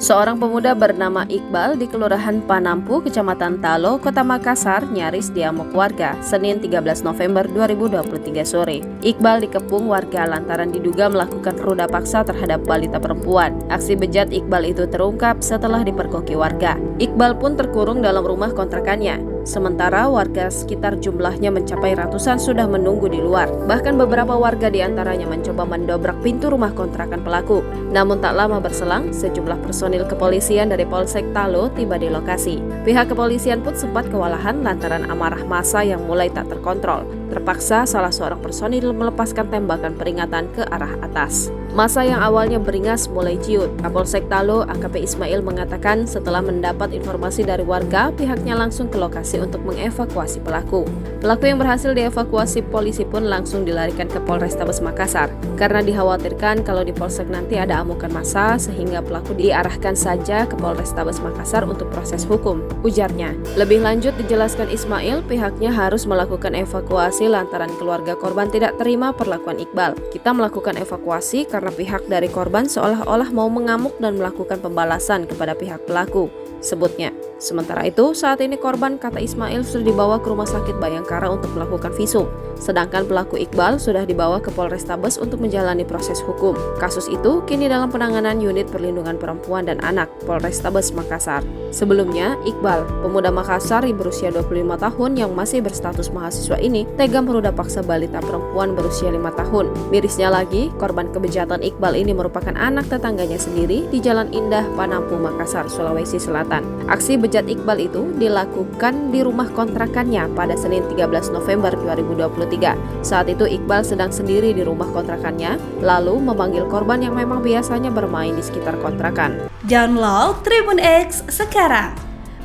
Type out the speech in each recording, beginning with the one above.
Seorang pemuda bernama Iqbal di Kelurahan Panampu, Kecamatan Talo, Kota Makassar nyaris diamuk warga Senin 13 November 2023 sore. Iqbal dikepung warga lantaran diduga melakukan ruda paksa terhadap balita perempuan. Aksi bejat Iqbal itu terungkap setelah dipergoki warga. Iqbal pun terkurung dalam rumah kontrakannya. Sementara warga sekitar jumlahnya mencapai ratusan sudah menunggu di luar. Bahkan beberapa warga diantaranya mencoba mendobrak pintu rumah kontrakan pelaku. Namun tak lama berselang, sejumlah personil kepolisian dari Polsek Talo tiba di lokasi. Pihak kepolisian pun sempat kewalahan lantaran amarah massa yang mulai tak terkontrol. Terpaksa salah seorang personil melepaskan tembakan peringatan ke arah atas. Massa yang awalnya beringas mulai ciut. Kapolsek Talo AKP Ismail mengatakan setelah mendapat informasi dari warga, pihaknya langsung ke lokasi untuk mengevakuasi pelaku. Pelaku yang berhasil dievakuasi polisi pun langsung dilarikan ke Polrestabes Makassar karena dikhawatirkan kalau di polsek nanti ada amukan massa sehingga pelaku diarahkan saja ke Polrestabes Makassar untuk proses hukum, ujarnya. Lebih lanjut dijelaskan Ismail, pihaknya harus melakukan evakuasi lantaran keluarga korban tidak terima perlakuan Iqbal. Kita melakukan evakuasi karena pihak dari korban seolah-olah mau mengamuk dan melakukan pembalasan kepada pihak pelaku, sebutnya. Sementara itu, saat ini korban, kata Ismail, sudah dibawa ke Rumah Sakit Bayangkara untuk melakukan visum. Sedangkan pelaku Iqbal sudah dibawa ke Polrestabes untuk menjalani proses hukum. Kasus itu kini dalam penanganan Unit Perlindungan Perempuan dan Anak Polrestabes Makassar. Sebelumnya, Iqbal, pemuda Makassar berusia 25 tahun yang masih berstatus mahasiswa ini, tega meruda paksa balita perempuan berusia 5 tahun. Mirisnya lagi, korban kebejatan Iqbal ini merupakan anak tetangganya sendiri di Jalan Indah, Panampu, Makassar, Sulawesi Selatan. Aksi bejat Iqbal itu dilakukan di rumah kontrakannya pada Senin 13 November 2023. Saat itu Iqbal sedang sendiri di rumah kontrakannya, lalu memanggil korban yang memang biasanya bermain di sekitar kontrakan. Download Tribun X sekarang,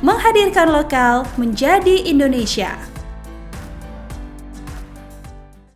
menghadirkan lokal menjadi Indonesia.